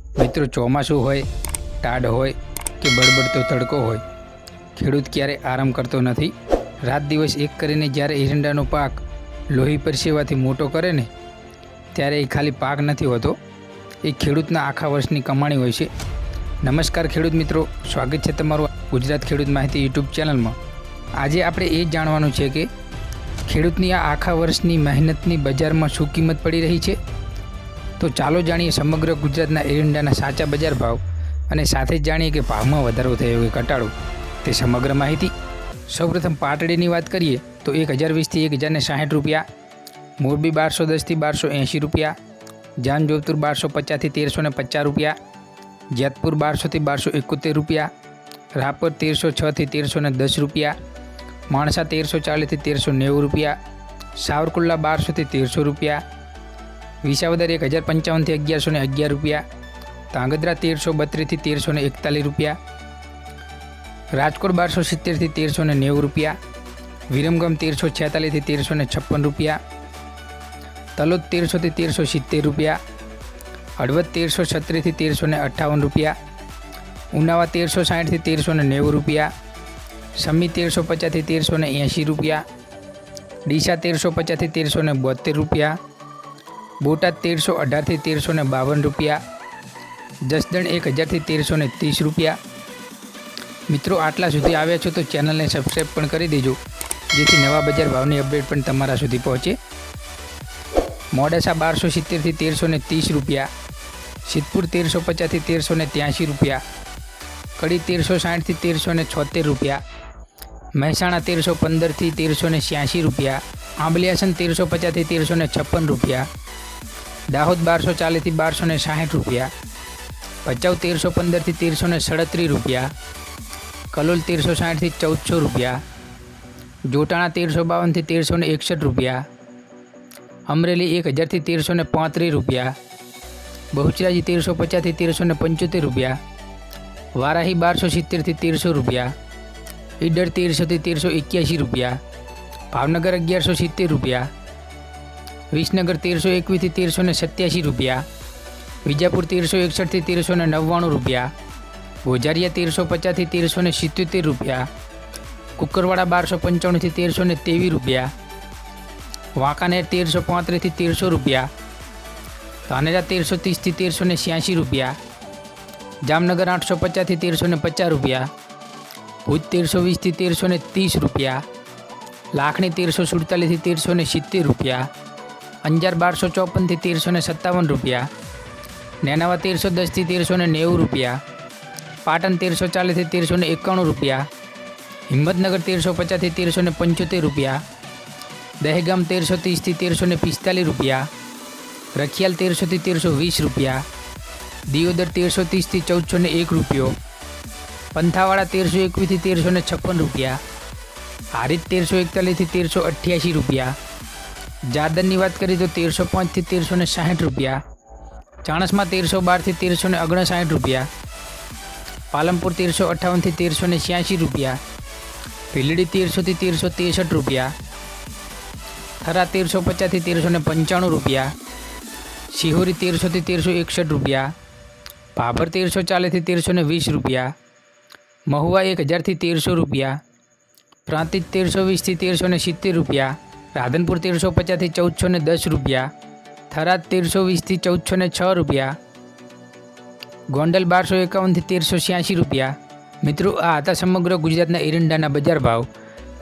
મિત્રો, ચોમાસું હોય, ટાઢ હોય કે બળબડતો તડકો હોય, ખેડૂત ક્યારે આરામ કરતો નથી. રાત દિવસ એક કરીને જ્યારે એરંડાનો પાક લોહી પરસેવાથી મોટો કરે ને, ત્યારે એ ખાલી પાક નથી હોતો, એ ખેડૂતના આખા વર્ષની કમાણી હોય છે. નમસ્કાર ખેડૂત મિત્રો, સ્વાગત છે તમારું ગુજરાત ખેડૂત માહિતી યુટ્યુબ ચેનલમાં. આજે આપણે એ જાણવાનું છે કે ખેડૂતની આ આખા વર્ષની મહેનતની બજારમાં શું કિંમત પડી રહી છે. તો ચાલો જાણીએ સમગ્ર ગુજરાતના એરંડાના સાચા બજાર ભાવ અને સાથે જ જાણીએ કે ભાવમાં વધારો થયો કે ઘટાડો તે સમગ્ર માહિતી. સૌપ્રથમ પાટડીની વાત કરીએ તો 1020થી 1060 રૂપિયા, મોરબી 1210થી 1280 રૂપિયા, જામજોધપુર 1250થી 1350 રૂપિયા, જેતપુર 1200થી 1271 રૂપિયા, રાપર 1306થી 1310 રૂપિયા, માણસા 1340થી 1390 રૂપિયા, સાવરકુંડલા 1200થી 1300 રૂપિયા, વિસાવદર 1055થી 1111 રૂપિયા, ધાંગધ્રા 1332થી 1341 રૂપિયા, રાજકોટ 1270થી 1390 રૂપિયા, વિરમગામ 1346થી 1356 રૂપિયા, તલોદ 1300થી 1370 રૂપિયા, હળવદ 1336થી 1358 રૂપિયા, ઉનાવા 1360થી 1390 રૂપિયા, સમી 1350થી 1380 રૂપિયા, ડીસા 1350થી 1372 રૂપિયા, બોટાદ 1318થી 1352 રૂપિયા, જસદણ 1000થી 1330 રૂપિયા. મિત્રો, આટલા સુધી આવ્યા છો તો ચેનલને સબસ્ક્રાઈબ પણ કરી દેજો, જેથી નવા બજાર ભાવની અપડેટ પણ તમારા સુધી પહોંચે. મોડાસા 1270થી 1330 રૂપિયા, સિદ્ધપુર 1350થી 1383 રૂપિયા, કડી 1360થી 1376 રૂપિયા, મહેસાણા 1315થી 1386 રૂપિયા, આંબલિયાસન 1350થી 1356 રૂપિયા, દાહોદ 1240થી 1260 રૂપિયા, ભચાઉ 1315થી 1337 રૂપિયા, કલોલ 1360થી 1400 રૂપિયા, જોટાણા 1352થી 1361 રૂપિયા, અમરેલી 1000થી 1335 રૂપિયા, બહુચરાજી 1350થી 1375 રૂપિયા, વારાહી 1270થી 1300 રૂપિયા, ઈડર 1300થી 1381 રૂપિયા, ભાવનગર 1170 રૂપિયા, વિસનગર 1321થી 1387 રૂપિયા, વિજાપુર 1361થી 1399 રૂપિયા, ગોઝારિયા 1350થી 1377 રૂપિયા, કુકરવાડા 1295થી 1323 રૂપિયા, વાંકાનેર 1335થી 1300 રૂપિયા, ધાનેરા 1330થી 1386 રૂપિયા, જામનગર 850થી 1350 રૂપિયા, ભુજ 1320થી 1330 રૂપિયા, લાખણી 1347થી 1370 રૂપિયા, અંજાર 1254થી 1357 રૂપિયા, નેનાવા 1310થી 1390 રૂપિયા, પાટણ 1340થી 1391 રૂપિયા, હિંમતનગર 1350થી 1375 રૂપિયા, દહેગામ 1330થી 1345 રૂપિયા, રખિયાલ 1300થી 1320 રૂપિયા, દિયોદર 1330થી 1401 રૂપિયો, પંથાવાડા 1321થી 1356 રૂપિયા, હારીજ 1341થી 1388 રૂપિયા, જાદરની વાત કરીએ તો 1305થી 1360 રૂપિયા, ચાણસમાં 1312થી 1359 રૂપિયા, પાલનપુર 1358થી 1386 રૂપિયા, ભીલડી 1300થી 1363 રૂપિયા, થરા 1350થી 1395 રૂપિયા, શિહોરી 1300થી 1361 રૂપિયા, ભાભર 1340થી 1320 રૂપિયા, મહુવા 1000થી 1300 રૂપિયા, પ્રાંતિજ 1320થી 1370 રૂપિયા, રાધનપુર 1350થી 1410 રૂપિયા, થરાદ 1320થી 1406 રૂપિયા, ગોંડલ 1251થી 1386 રૂપિયા. મિત્રો, આ હતા સમગ્ર ગુજરાતના એરંડાના બજાર ભાવ.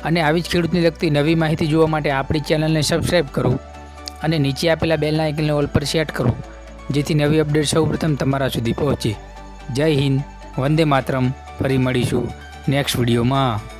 અને આવી જ ખેડૂતને લગતી નવી માહિતી જોવા માટે આપણી ચેનલને સબસ્ક્રાઈબ કરો અને નીચે આપેલા બેલ આઇકનને ઓલ પર સેટ કરો, જેથી નવી અપડેટ સૌપ્રથમ તમારા સુધી પહોંચે. જય હિન્દ, વંદે માતરમ. ફરી મળીશું નેક્સ્ટ વિડીયોમાં.